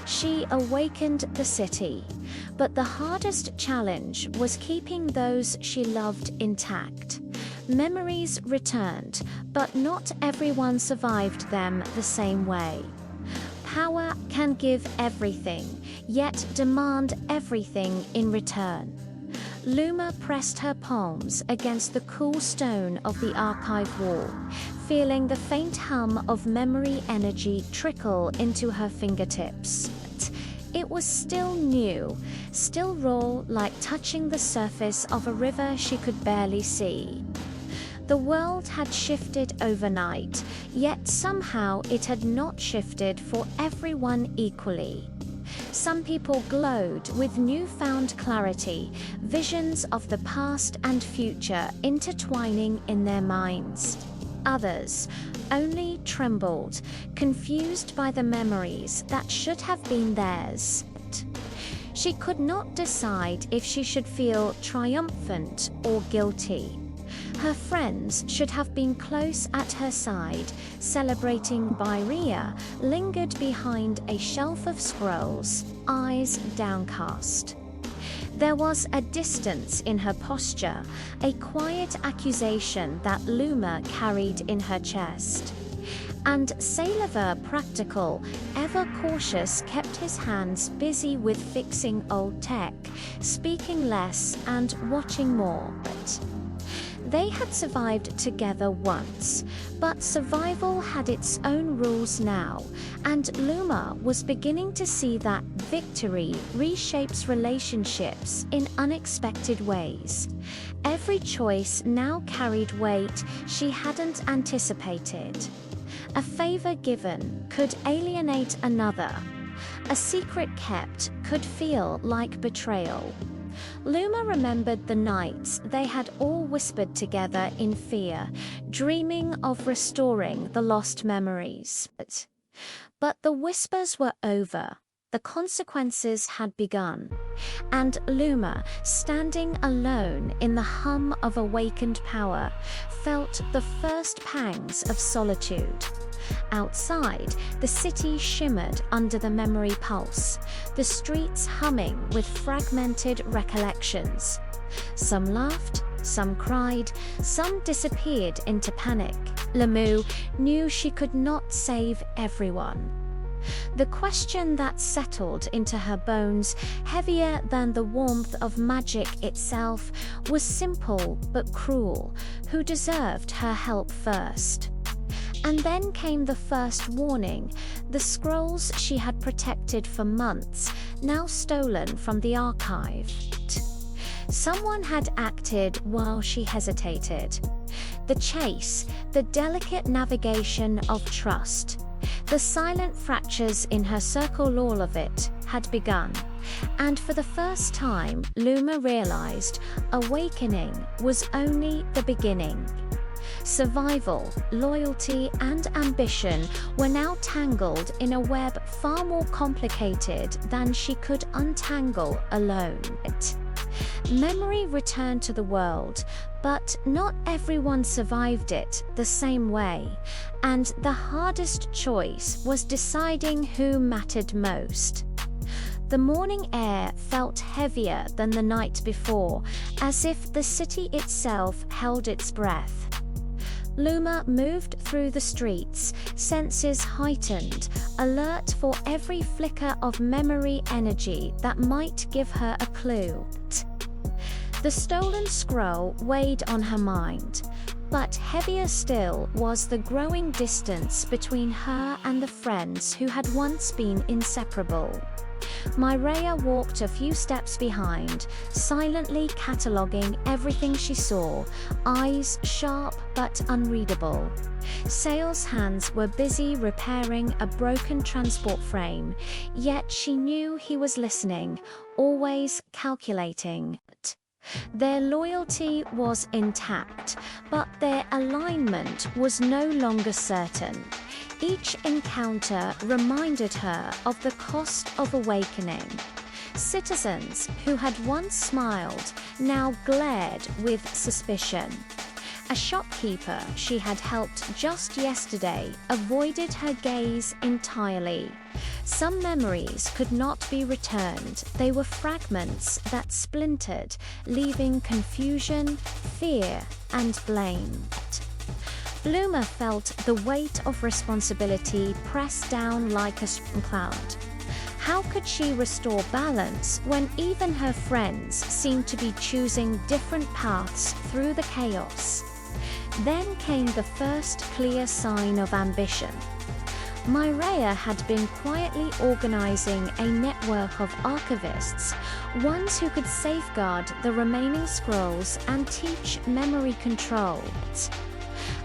She awakened the city, but the hardest challenge was keeping those she loved intact. Memories returned, but not everyone survived them the same way. Power can give everything, yet demand everything in return. Luma pressed her palms against the cool stone of the archive wall, feeling the faint hum of memory energy trickle into her fingertips. It was still new, still raw, like touching the surface of a river she could barely see. The world had shifted overnight, yet somehow it had not shifted for everyone equally. Some people glowed with newfound clarity, visions of the past and future intertwining in their minds. Others only trembled, confused by the memories that should have been theirs. She could not decide if she should feel triumphant or guilty. Her friends should have been close at her side, celebrating. Byria lingered behind a shelf of scrolls, eyes downcast. There was a distance in her posture, a quiet accusation that Luma carried in her chest. And Saliver, practical, ever cautious, kept his hands busy with fixing old tech, speaking less and watching more. They had survived together once, but survival had its own rules now, and Luma was beginning to see that victory reshapes relationships in unexpected ways. Every choice now carried weight she hadn't anticipated. A favor given could alienate another. A secret kept could feel like betrayal. Luma remembered the nights they had all whispered together in fear, dreaming of restoring the lost memories. But the whispers were over. The consequences had begun. And Luma, standing alone in the hum of awakened power, felt the first pangs of solitude. Outside, the city shimmered under the memory pulse, the streets humming with fragmented recollections. Some laughed, some cried, some disappeared into panic. Lemu knew she could not save everyone. The question that settled into her bones, heavier than the warmth of magic itself, was simple but cruel. Who deserved her help first? And then came the first warning, the scrolls she had protected for months, now stolen from the archive. Someone had acted while she hesitated. The chase, the delicate navigation of trust. The silent fractures in her circle, all of it had begun. And for the first time, Luma realized awakening was only the beginning. Survival, loyalty, and ambition were now tangled in a web far more complicated than she could untangle alone. Memory returned to the world, but not everyone survived it the same way, and the hardest choice was deciding who mattered most. The morning air felt heavier than the night before, as if the city itself held its breath. Luma moved through the streets, senses heightened, alert for every flicker of memory energy that might give her a clue. The stolen scroll weighed on her mind, but heavier still was the growing distance between her and the friends who had once been inseparable. Mireia walked a few steps behind, silently cataloguing everything she saw, eyes sharp but unreadable. Sale's hands were busy repairing a broken transport frame, yet she knew he was listening, always calculating. Their loyalty was intact, but their alignment was no longer certain. Each encounter reminded her of the cost of awakening. Citizens who had once smiled now glared with suspicion. A shopkeeper she had helped just yesterday avoided her gaze entirely. Some memories could not be returned. They were fragments that splintered, leaving confusion, fear, and blame. Luma felt the weight of responsibility press down like a storm cloud. How could she restore balance when even her friends seemed to be choosing different paths through the chaos? Then came the first clear sign of ambition. Myrea had been quietly organizing a network of archivists, ones who could safeguard the remaining scrolls and teach memory control.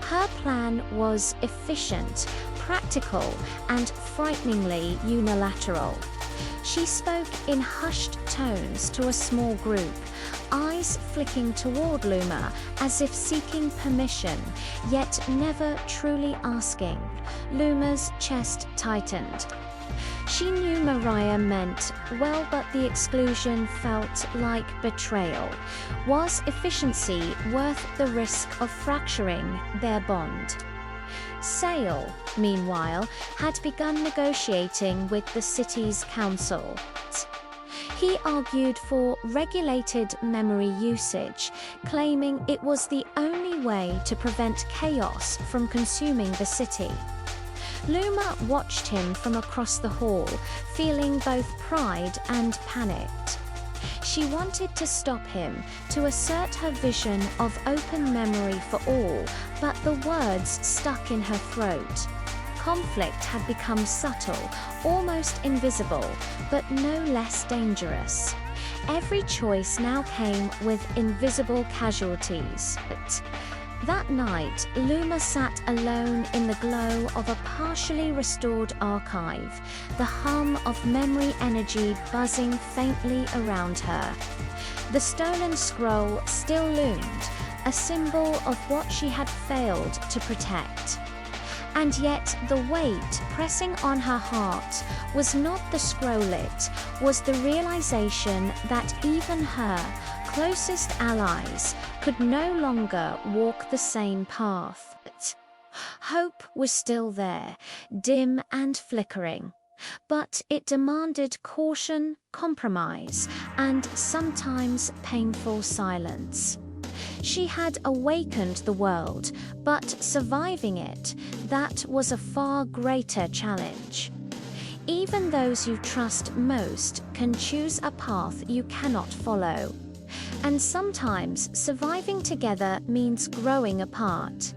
Her plan was efficient, practical, and frighteningly unilateral. She spoke in hushed tones to a small group, eyes flicking toward Luma as if seeking permission, yet never truly asking. Luma's chest tightened. She knew Myrea meant well, but the exclusion felt like betrayal. Was efficiency worth the risk of fracturing their bond? Sale, meanwhile, had begun negotiating with the city's council. He argued for regulated memory usage, claiming it was the only way to prevent chaos from consuming the city. Luma watched him from across the hall, feeling both pride and panicked. She wanted to stop him, to assert her vision of open memory for all, but the words stuck in her throat. Conflict had become subtle, almost invisible, but no less dangerous. Every choice now came with invisible casualties. That night, Luma sat alone in the glow of a partially restored archive, the hum of memory energy buzzing faintly around her. The stolen scroll still loomed, a symbol of what she had failed to protect. And yet the weight pressing on her heart was not the scroll, it was the realization that even her closest allies could no longer walk the same path. Hope was still there, dim and flickering, but it demanded caution, compromise, and sometimes painful silence. She had awakened the world, but surviving it, that was a far greater challenge. Even those you trust most can choose a path you cannot follow. And sometimes surviving together means growing apart.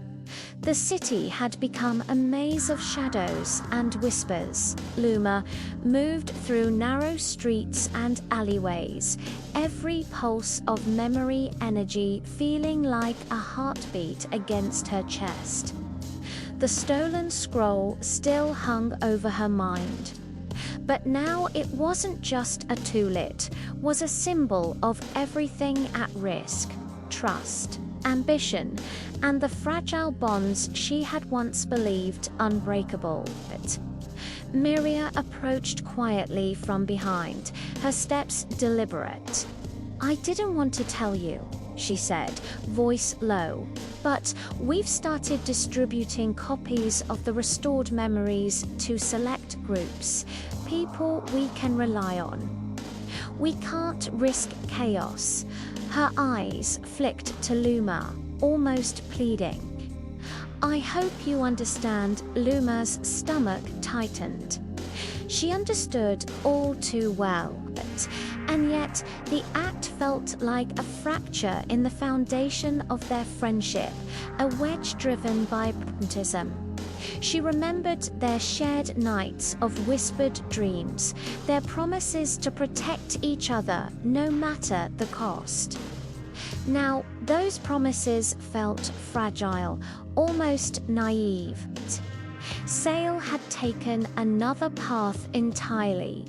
The city had become a maze of shadows and whispers. Luma moved through narrow streets and alleyways, every pulse of memory energy feeling like a heartbeat against her chest. The stolen scroll still hung over her mind. But now it wasn't just a tool, it was a symbol of everything at risk: trust, ambition, and the fragile bonds she had once believed unbreakable. Myrea approached quietly from behind, her steps deliberate. "I didn't want to tell you," she said, voice low, "but we've started distributing copies of the restored memories to select groups, people we can rely on. We can't risk chaos." Her eyes flicked to Luma, almost pleading. "I hope you understand." Luma's stomach tightened. She understood all too well, and yet the act felt like a fracture in the foundation of their friendship, a wedge driven by pragmatism. She remembered their shared nights of whispered dreams, their promises to protect each other no matter the cost. Now, those promises felt fragile, almost naive. Sale had taken another path entirely.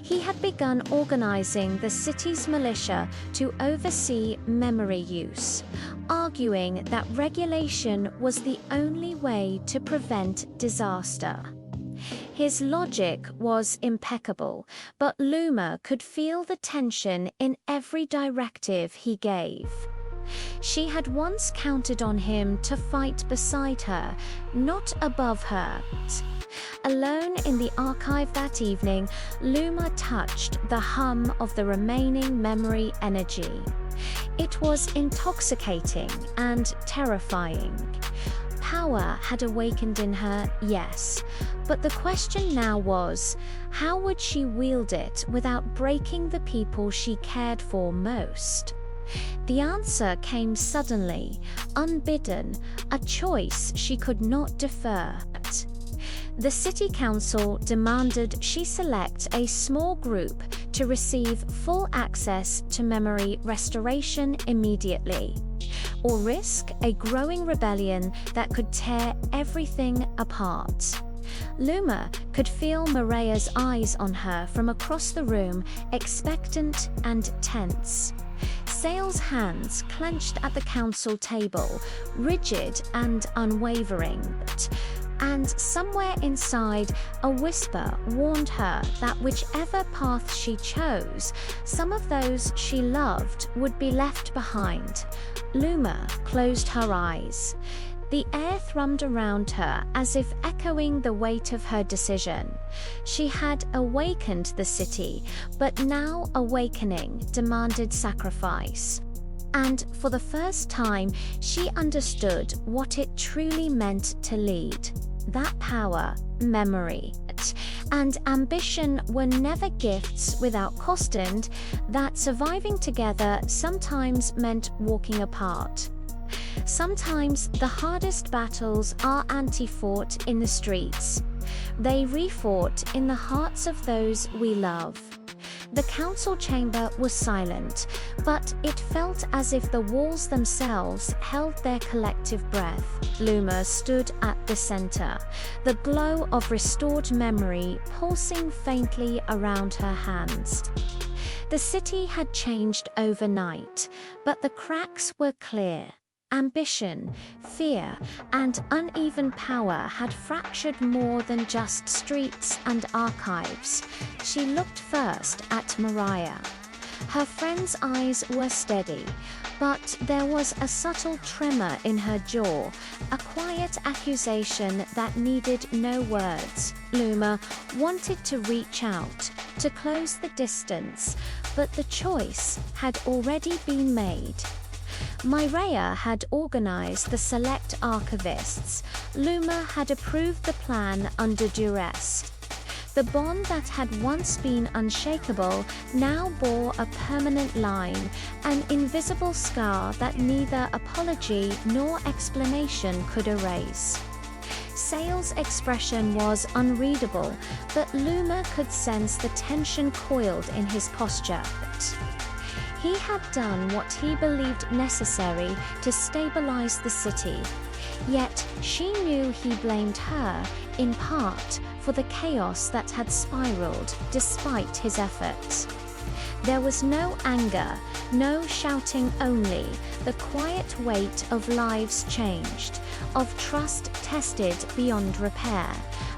He had begun organizing the city's militia to oversee memory use, arguing that regulation was the only way to prevent disaster. His logic was impeccable, but Luma could feel the tension in every directive he gave. She had once counted on him to fight beside her, not above her. Alone in the archive that evening, Luma touched the hum of the remaining memory energy. It was intoxicating and terrifying. Power had awakened in her, yes, but the question now was, how would she wield it without breaking the people she cared for most? The answer came suddenly, unbidden, a choice she could not defer. The city council demanded she select a small group to receive full access to memory restoration immediately, or risk a growing rebellion that could tear everything apart. Luma could feel Mariah's eyes on her from across the room, expectant and tense. Sale's hands clenched at the council table, rigid and unwavering. And somewhere inside, a whisper warned her that whichever path she chose, some of those she loved would be left behind. Luma closed her eyes. The air thrummed around her as if echoing the weight of her decision. She had awakened the city, but now awakening demanded sacrifice. And for the first time, she understood what it truly meant to lead. That power, memory, and ambition were never gifts without cost, and that surviving together sometimes meant walking apart. Sometimes the hardest battles are anti-fought in the streets. They refought in the hearts of those we love. The council chamber was silent, but it felt as if the walls themselves held their collective breath. Luma stood at the center, the glow of restored memory pulsing faintly around her hands. The city had changed overnight, but the cracks were clear. Ambition, fear, and uneven power had fractured more than just streets and archives. She looked first at Mariah. Her friend's eyes were steady, but there was a subtle tremor in her jaw, a quiet accusation that needed no words. Luma wanted to reach out, to close the distance, but the choice had already been made. Mariah had organized the select archivists. Luma had approved the plan under duress. The bond that had once been unshakable now bore a permanent line, an invisible scar that neither apology nor explanation could erase. Sale's expression was unreadable, but Luma could sense the tension coiled in his posture. He had done what he believed necessary to stabilize the city, yet she knew he blamed her, in part, for the chaos that had spiraled despite his efforts. There was no anger, no shouting, only the quiet weight of lives changed, of trust tested beyond repair,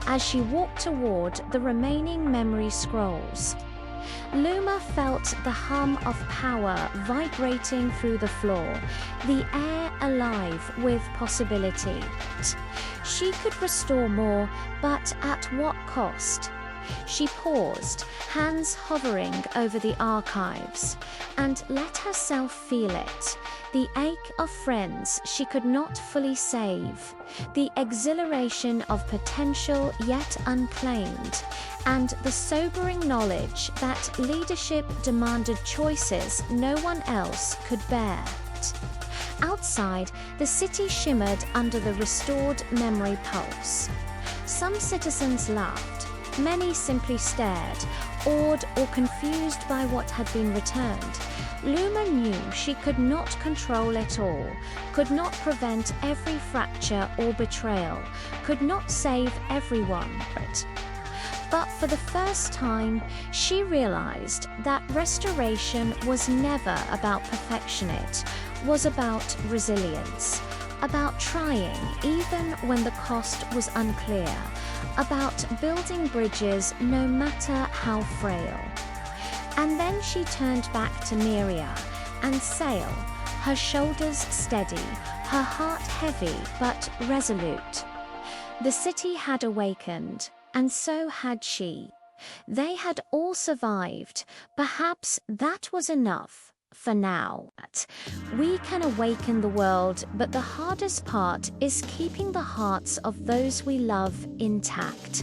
as she walked toward the remaining memory scrolls. Luma felt the hum of power vibrating through the floor, the air alive with possibility. She could restore more, but at what cost? She paused, hands hovering over the archives, and let herself feel it. The ache of friends she could not fully save, the exhilaration of potential yet unclaimed, and the sobering knowledge that leadership demanded choices no one else could bear. Outside, the city shimmered under the restored memory pulse. Some citizens laughed. Many simply stared, awed or confused by what had been returned. Luma knew she could not control it all, could not prevent every fracture or betrayal, could not save everyone. But for the first time, she realized that restoration was never about perfection. It was about resilience, about trying even when the cost was unclear, about building bridges no matter how frail. And then she turned back to Miria and Sale, her shoulders steady, her heart heavy but resolute. The city had awakened, and so had she. They had all survived. Perhaps that was enough for now. We can awaken the world, but the hardest part is keeping the hearts of those we love intact.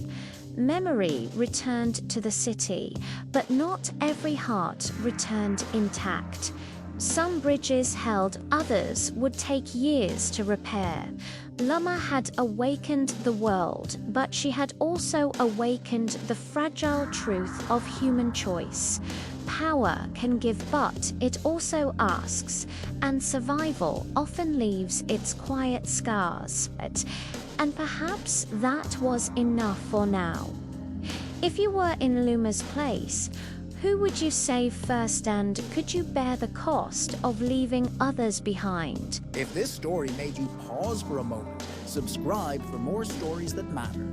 Memory returned to the city, but not every heart returned intact. Some bridges held, others would take years to repair. Luma had awakened the world, but she had also awakened the fragile truth of human choice. Power can give, but it also asks, and survival often leaves its quiet scars. And perhaps that was enough for now. If you were in Luma's place, who would you save first, and could you bear the cost of leaving others behind? If this story made you pause for a moment, subscribe for more stories that matter.